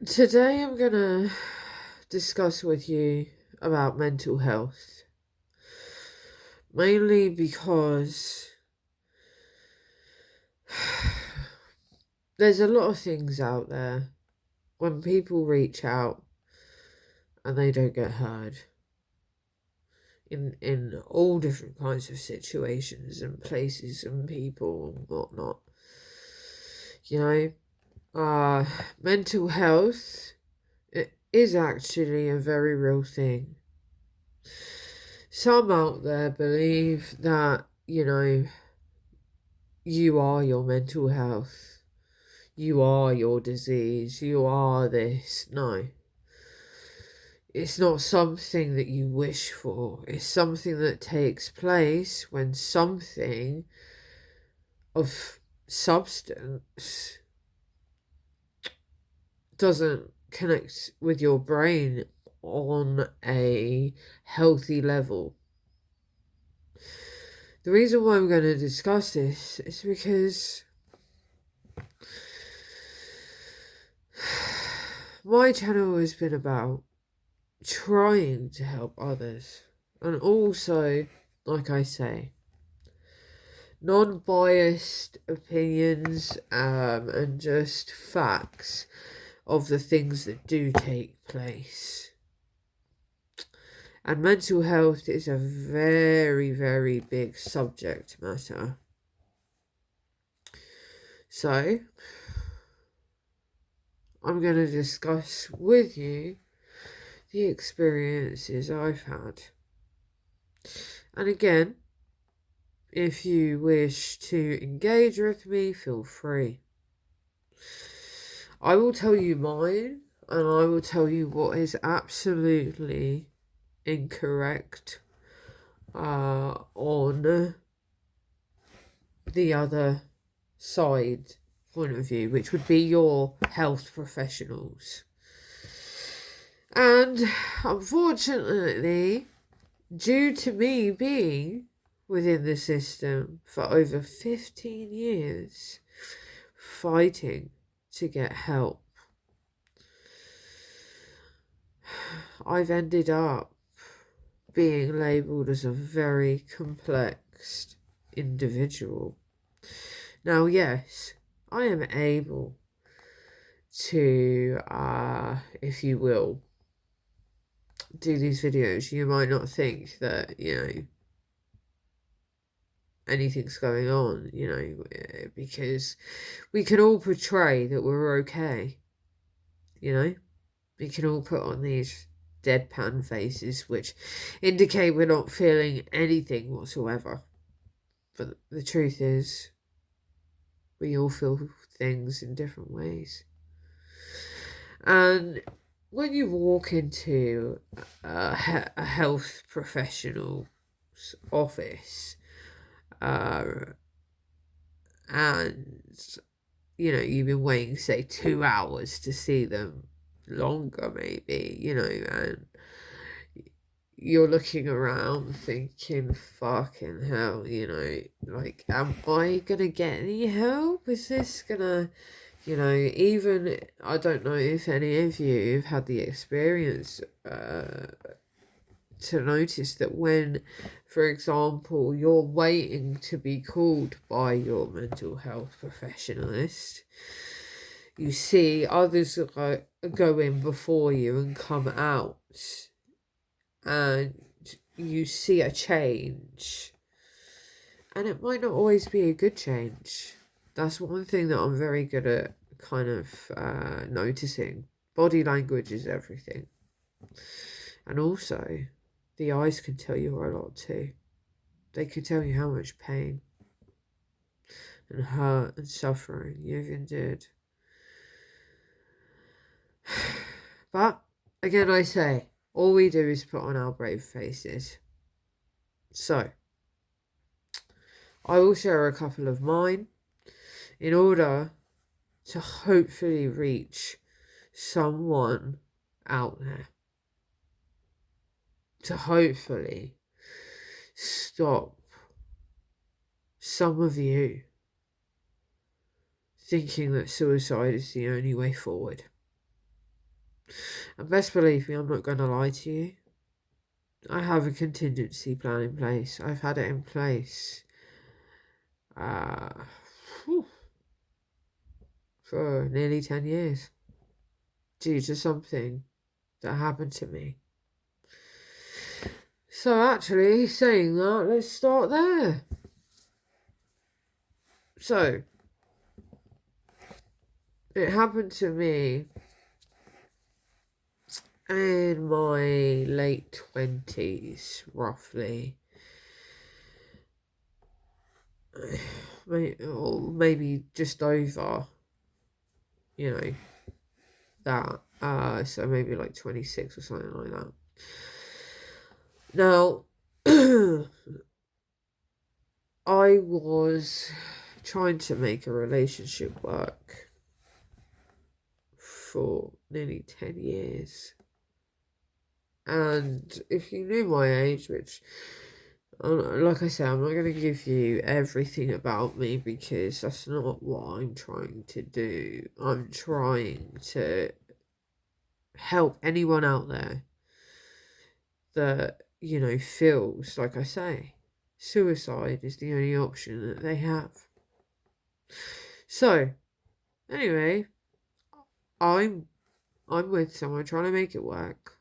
Today I'm gonna discuss with you about mental health, mainly because there's a lot of things out there when people reach out and they don't get heard in all different kinds of situations and places and people and whatnot. You mental health it is actually a very real thing. Some out there believe that, you are your mental health. You are your disease. You are this. No. It's not something that you wish for. It's something that takes place when something of substance doesn't connect with your brain on a healthy level. The reason why I'm going to discuss this is because my channel has been about trying to help others, and also, like I say, non-biased opinions and just facts of the things that do take place. And mental health is a very, very big subject matter. So, I'm going to discuss with you the experiences I've had. And again, if you wish to engage with me, feel free. I will tell you mine, and I will tell you what is absolutely incorrect on the other side point of view, which would be your health professionals. And unfortunately, due to me being within the system for over 15 years, fighting to get help, I've ended up being labelled as a very complex individual. Now, yes, I am able to, if you will, do these videos. You might not think that, anything's going on, because we can all portray that we're okay, we can all put on these deadpan faces which indicate we're not feeling anything whatsoever. But the truth is, we all feel things in different ways. And when you walk into a health professional's office, and you've been waiting, say, 2 hours to see them, longer maybe, and you're looking around thinking, fucking hell, like, am I gonna get any help? Is this gonna, even, I don't know if any of you have had the experience to notice that when, for example, you're waiting to be called by your mental health professionalist, you see others go in before you and come out, and you see a change, and it might not always be a good change. That's one thing that I'm very good at kind of noticing. Body language is everything. And also, the eyes can tell you a lot too. They can tell you how much pain and hurt and suffering you've endured. But, again, I say, all we do is put on our brave faces. So, I will share a couple of mine in order to hopefully reach someone out there. To hopefully stop some of you thinking that suicide is the only way forward. And best believe me, I'm not going to lie to you. I have a contingency plan in place. I've had it in place uh, for nearly 10 years due to something that happened to me. So actually, saying that, let's start there. So, it happened to me in my late 20s, roughly. Or maybe just over, that. So maybe like 26 or something like that. Now, I was trying to make a relationship work for nearly 10 years. And if you knew my age, which, like I said, I'm not going to give you everything about me because that's not what I'm trying to do. I'm trying to help anyone out there that, feels, like I say, suicide is the only option that they have. So, anyway, I'm with someone trying to make it work.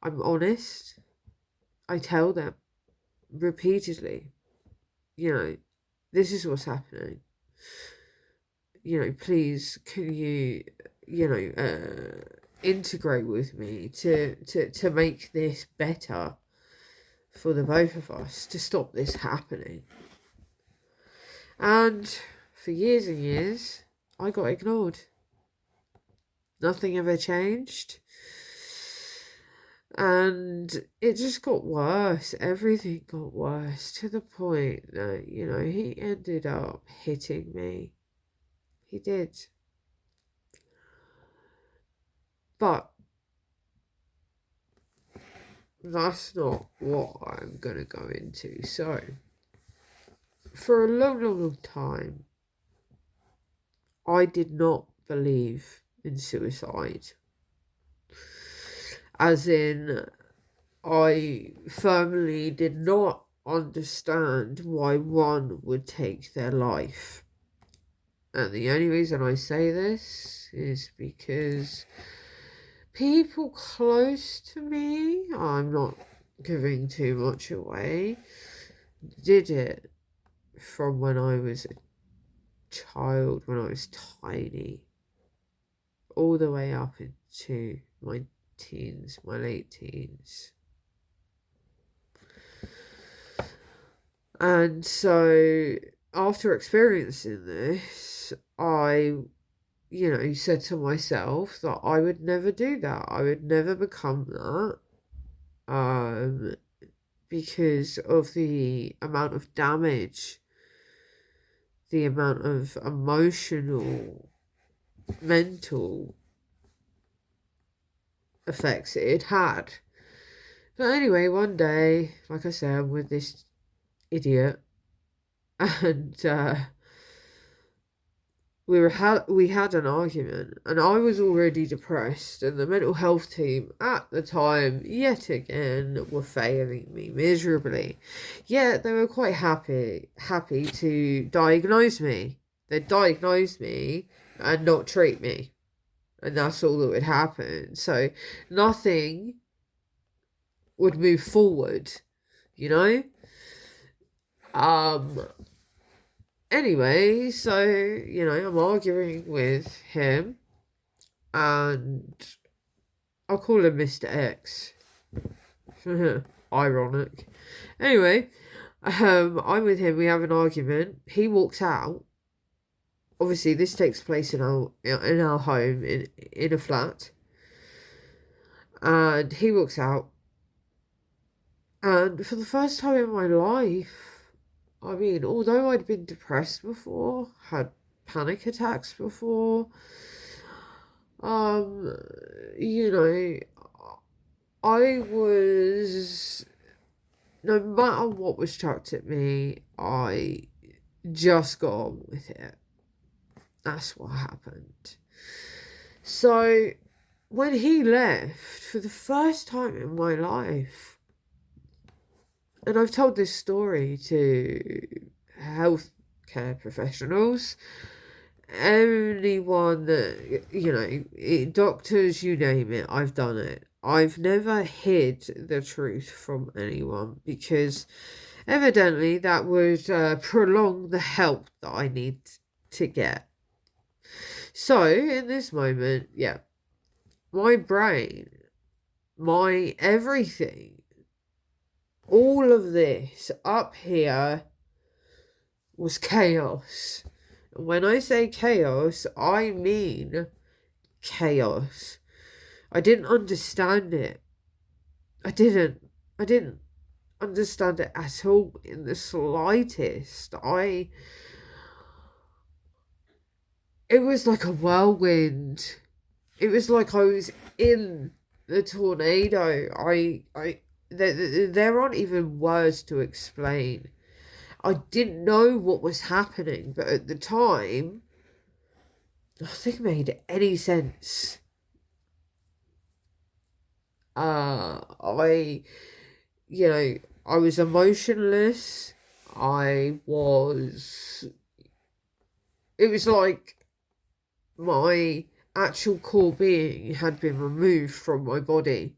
I'm honest. I tell them repeatedly, this is what's happening. Please, can you, integrate with me to make this better for the both of us, to stop this happening. And for years and years, I got ignored. Nothing ever changed. And it just got worse. Everything got worse to the point that, he ended up hitting me. He did. But that's not what I'm going to go into. So, for a long, long, long time, I did not believe in suicide. As in, I firmly did not understand why one would take their life. And the only reason I say this is because people close to me, I'm not giving too much away, did it from when I was a child, when I was tiny, all the way up into my teens, my late teens. And so after experiencing this, I, said to myself that I would never do that. I would never become that. Because of the amount of damage, the amount of emotional, mental effects it had. But anyway, one day, like I said, I'm with this idiot, and we had an argument, and I was already depressed, and the mental health team at the time, yet again, were failing me miserably. Yet they were quite happy to diagnose me. They'd diagnose me and not treat me, and that's all that would happen. So nothing would move forward, Anyway, so, I'm arguing with him, and I'll call him Mr. X. Ironic. Anyway, I'm with him, we have an argument, he walks out. Obviously, this takes place in our home, in a flat. And he walks out, and for the first time in my life, I mean, although I'd been depressed before, had panic attacks before, I was, no matter what was chucked at me, I just got on with it. That's what happened. So, when he left for the first time in my life, and I've told this story to healthcare professionals, anyone that, doctors, you name it, I've done it. I've never hid the truth from anyone because evidently that would prolong the help that I need to get. So in this moment, yeah, my brain, my everything, all of this up here was chaos. When I say chaos, I mean chaos. I didn't understand it. I didn't understand it at all in the slightest. It was like a whirlwind. It was like I was in the tornado. There aren't even words to explain. I didn't know what was happening, but at the time, nothing made any sense. I was emotionless. It was like my actual core being had been removed from my body.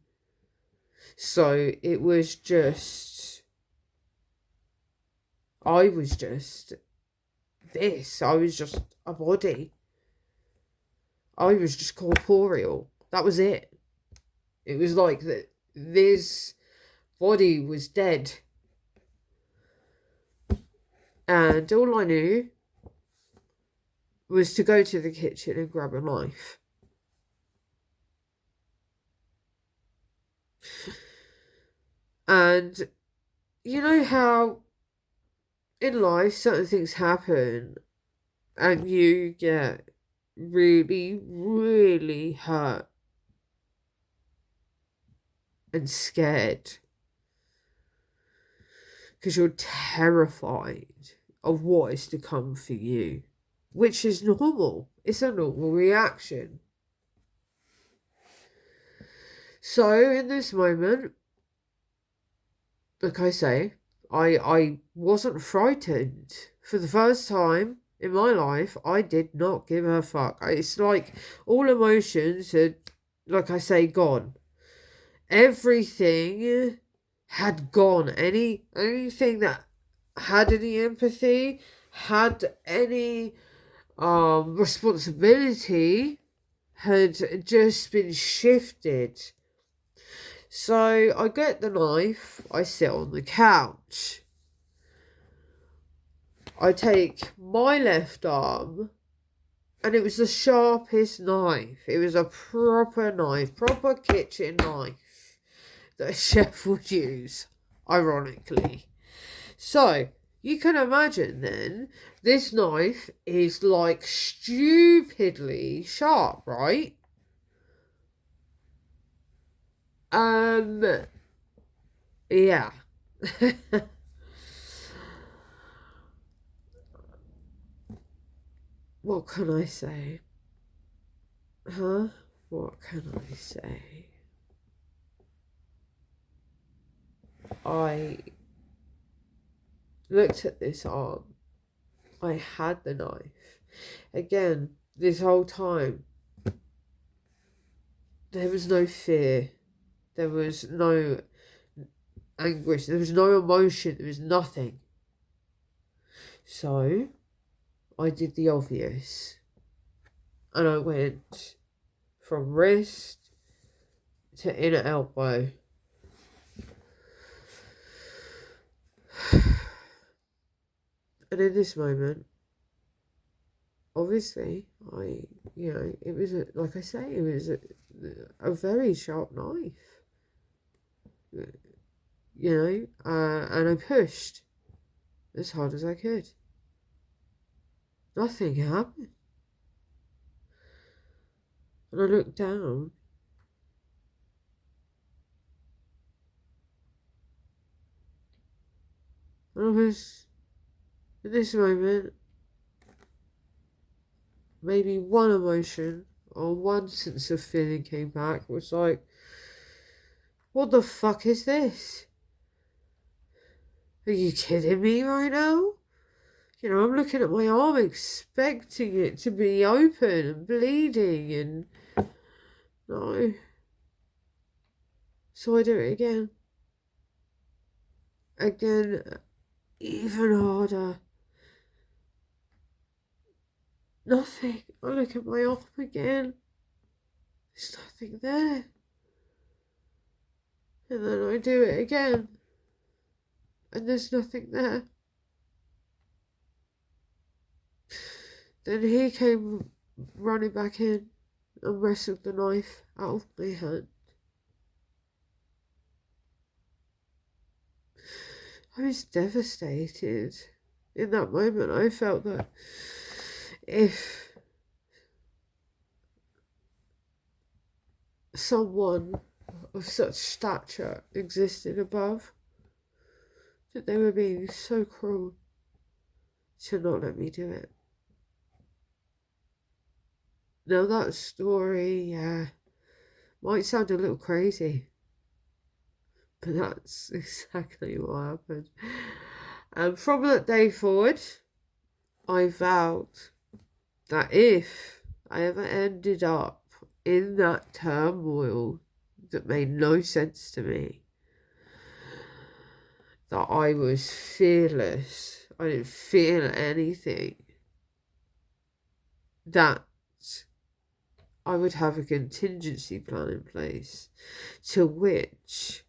So it was just, I was just this. I was just a body. I was just corporeal. That was it. It was like that. This body was dead. And all I knew was to go to the kitchen and grab a knife. And you know how in life certain things happen and you get really, really hurt and scared because you're terrified of what is to come for you, which is normal. It's a normal reaction. So in this moment, like I say, I wasn't frightened. For the first time in my life, I did not give a fuck. It's like all emotions had, like I say, gone. Everything had gone. Anything that had any empathy, had any responsibility, had just been shifted. So I get the knife, I sit on the couch. I take my left arm, and it was the sharpest knife. It was a proper knife, proper kitchen knife that a chef would use, ironically. So you can imagine then, this knife is like stupidly sharp, right? Yeah. What can I say? What can I say? I looked at this arm. I had the knife. Again, this whole time, there was no fear. There was no anguish. There was no emotion. There was nothing. So, I did the obvious. And I went from wrist to inner elbow. And in this moment, obviously, it was, like I say, it was a very sharp knife. And I pushed as hard as I could. Nothing happened. And I looked down. And I was, in this moment, maybe one emotion or one sense of feeling came back. It was like, what the fuck is this? Are you kidding me right now? You know, I'm looking at my arm expecting it to be open and bleeding, and no. So I do it again. Again, even harder. Nothing. I look at my arm again. There's nothing there. And then I do it again. And there's nothing there. Then he came running back in and wrestled the knife out of my hand. I was devastated. In that moment, I felt that if someone of such stature existed above, that they were being so cruel to not let me do it. Now that story, might sound a little crazy, but that's exactly what happened. And from that day forward, I vowed that if I ever ended up in that turmoil that made no sense to me, that I was fearless, I didn't feel anything, that I would have a contingency plan in place to which,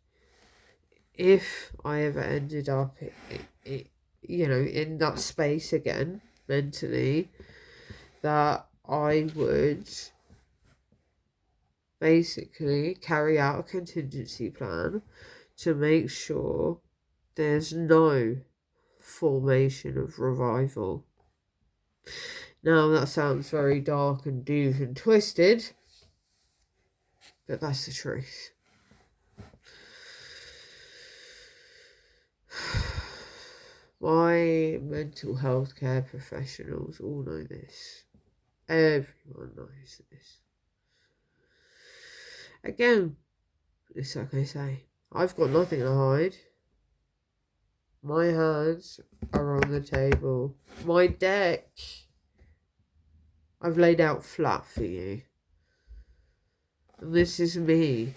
if I ever ended up, in that space again, mentally, that I would basically carry out a contingency plan to make sure there's no formation of revival. Now that sounds very dark and deep and twisted, but that's the truth. My mental health care professionals all know this. Everyone knows this. Again, it's like I say, I've got nothing to hide. My hands are on the table. My deck, I've laid out flat for you. And this is me.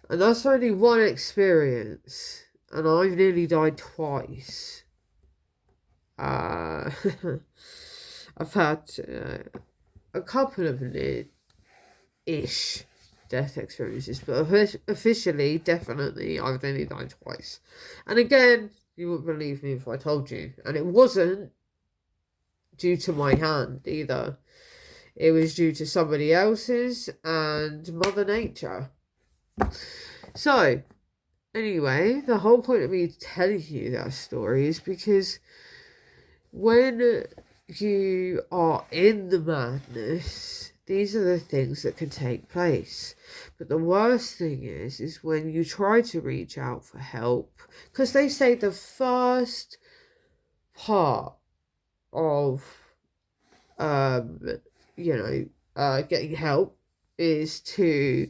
And that's only one experience. And I've nearly died twice. I've had a couple of near-ish death experiences, but officially, definitely, I've only died twice. And again, you wouldn't believe me if I told you. And it wasn't due to my hand either. It was due to somebody else's and Mother Nature. So, anyway, the whole point of me telling you that story is because when you are in the madness, these are the things that can take place. But the worst thing is when you try to reach out for help, because they say the first part of, getting help is to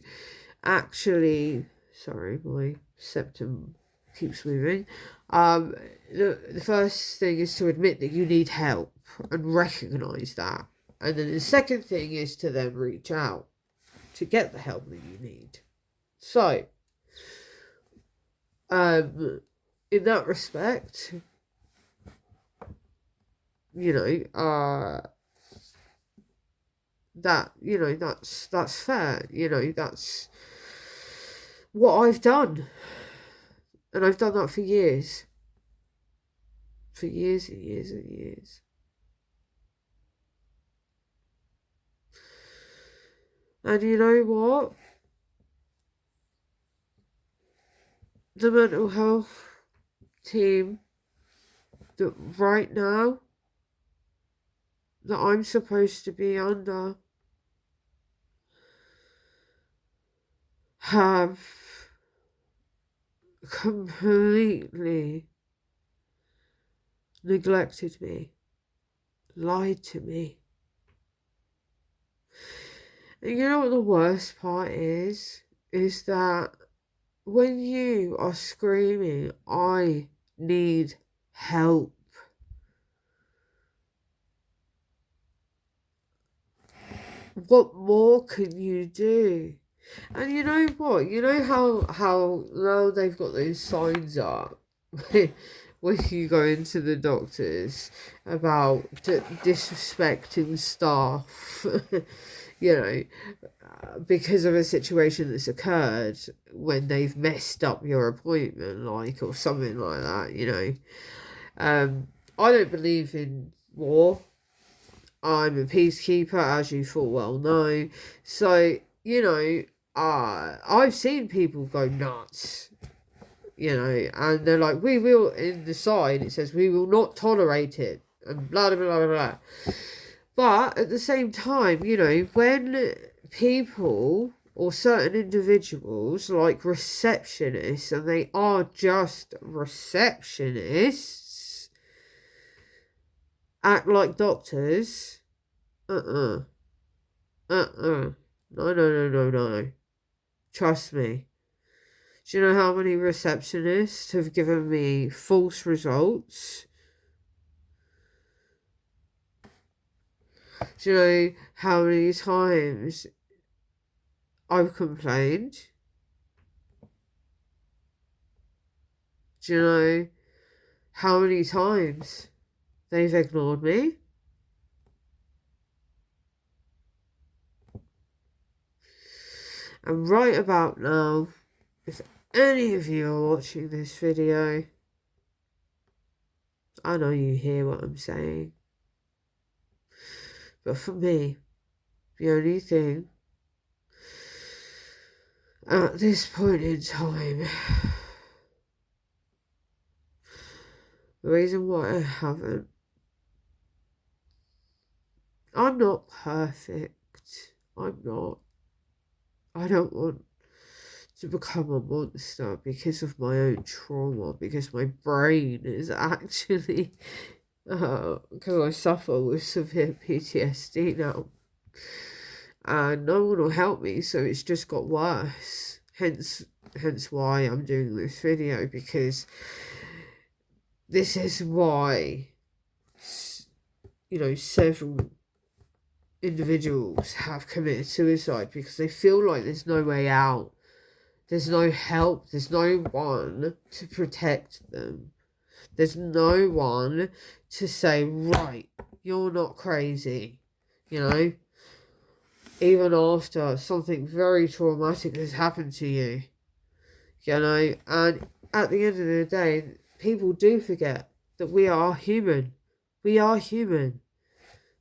actually, sorry, my septum keeps moving. The first thing is to admit that you need help and recognize that. And then the second thing is to then reach out to get the help that you need. So, in that respect, that's fair. That's what I've done. And I've done that for years. For years and years and years. And you know what? The mental health team that right now that I'm supposed to be under have completely neglected me, lied to me, And you know what the worst part is? Is that when you are screaming, I need help, what more can you do? And you know what? You know how now they've got those signs up when you go into the doctors about disrespecting staff, you know, because of a situation that's occurred when they've messed up your appointment, like, or something like that, you know. I don't believe in war. I'm a peacekeeper, as you full well know. So, you know, I've seen people go nuts, you know, and they're like, we will, in the sign, it says, we will not tolerate it, and blah, blah, blah, blah, blah. But at the same time, you know, when people or certain individuals, like receptionists, and they are just receptionists, act like doctors, no, no, no. Trust me. Do you know how many receptionists have given me false results? Do you know how many times I've complained? Do you know how many times they've ignored me? And right about now, if any of you are watching this video, I know you hear what I'm saying. But for me, the only thing at this point in time, the reason why I haven't, I'm not perfect. I'm not. I don't want to become a monster because of my own trauma, because my brain is actually, because I suffer with severe PTSD now. And no one will help me, so it's just got worse. Hence why I'm doing this video, because this is why, you know, several individuals have committed suicide, because they feel like there's no way out. There's no help. There's no one to protect them. There's no one to say, right, you're not crazy, you know? Even after something very traumatic has happened to you, you know? And at the end of the day, people do forget that we are human. We are human.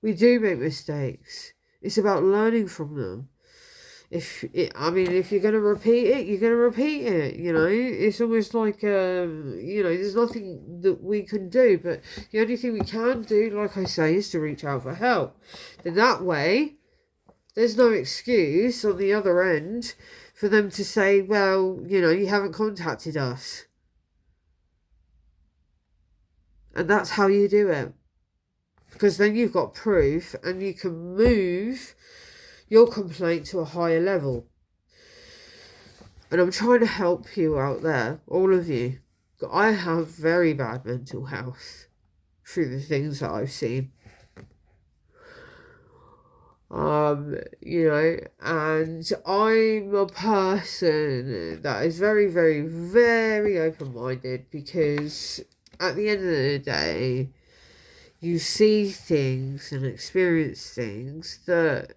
We do make mistakes. It's about learning from them. If you're going to repeat it, you're going to repeat it, you know. It's almost like, you know, there's nothing that we can do, but the only thing we can do, like I say, is to reach out for help. Then that way, there's no excuse on the other end for them to say, well, you know, you haven't contacted us. And that's how you do it. Because then you've got proof and you can move your complaint to a higher level. And I'm trying to help you out there, all of you. I have very bad mental health through the things that I've seen. You know, and I'm a person that is very, very, very open-minded, because at the end of the day, you see things and experience things that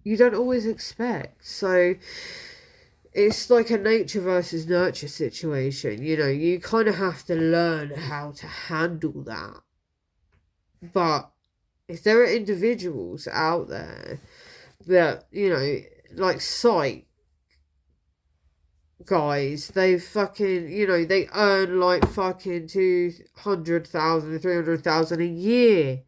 you don't always expect. So it's like a nature versus nurture situation. You know, you kind of have to learn how to handle that. But if there are individuals out there that, you know, like psych guys, they fucking, you know, they earn like fucking 200,000, 300,000 a year.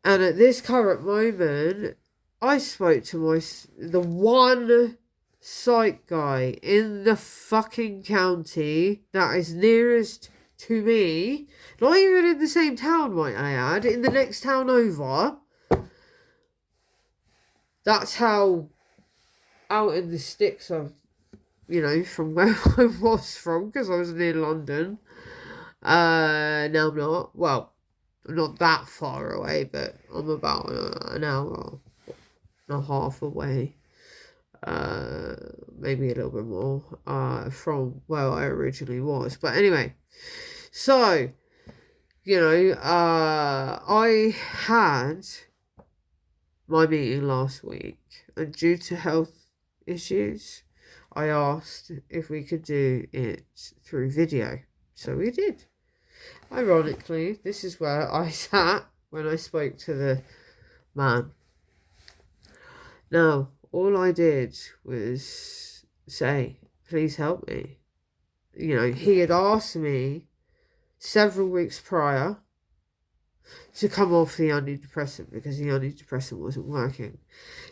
And at this current moment, I spoke to the one psych guy in the fucking county that is nearest to me, not even in the same town, might I add, in the next town over. that's how out in the sticks I've, from where I was from, because I was near London. Now I'm not. Well, I'm not that far away, but I'm about an hour and a half away. Maybe a little bit more from where I originally was. But anyway, so, I had my meeting last week, and due to health issues, I asked if we could do it through video. So we did. Ironically, this is where I sat when I spoke to the man. Now, all I did was say, please help me. He had asked me several weeks prior to come off the antidepressant because the antidepressant wasn't working.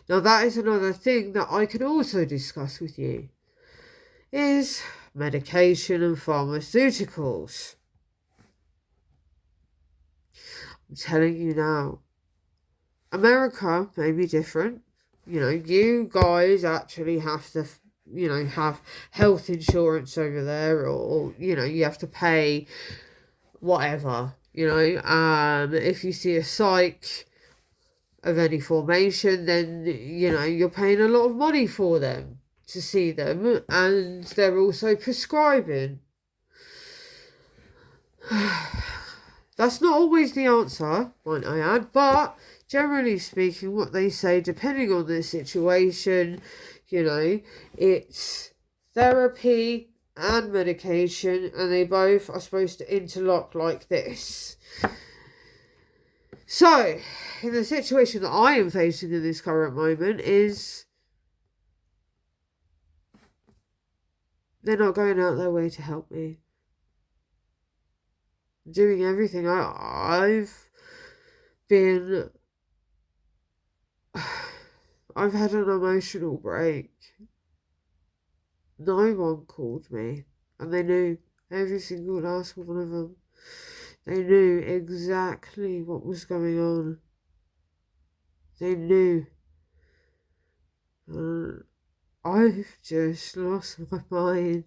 Now, that is another thing that I can also discuss with you, is medication and pharmaceuticals. I'm telling you now, America may be different. You guys actually have to, have health insurance over there, or you have to pay whatever, if you see a psych of any formation, then, you're paying a lot of money for them to see them, and they're also prescribing. That's not always the answer, might I add, but generally speaking, what they say, depending on the situation, it's therapy and medication, and they both are supposed to interlock like this. So, in the situation that I am facing in this current moment is they're not going out their way to help me. Doing everything. I've had an emotional break. No one called me, and they knew, every single last one of them. They knew exactly what was going on. They knew. I've just lost my mind.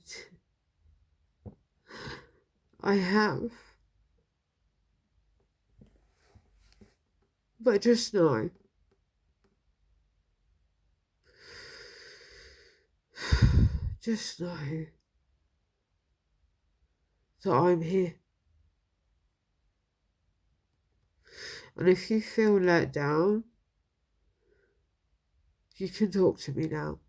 I have. But just know, that I'm here. And if you feel let down, you can talk to me now.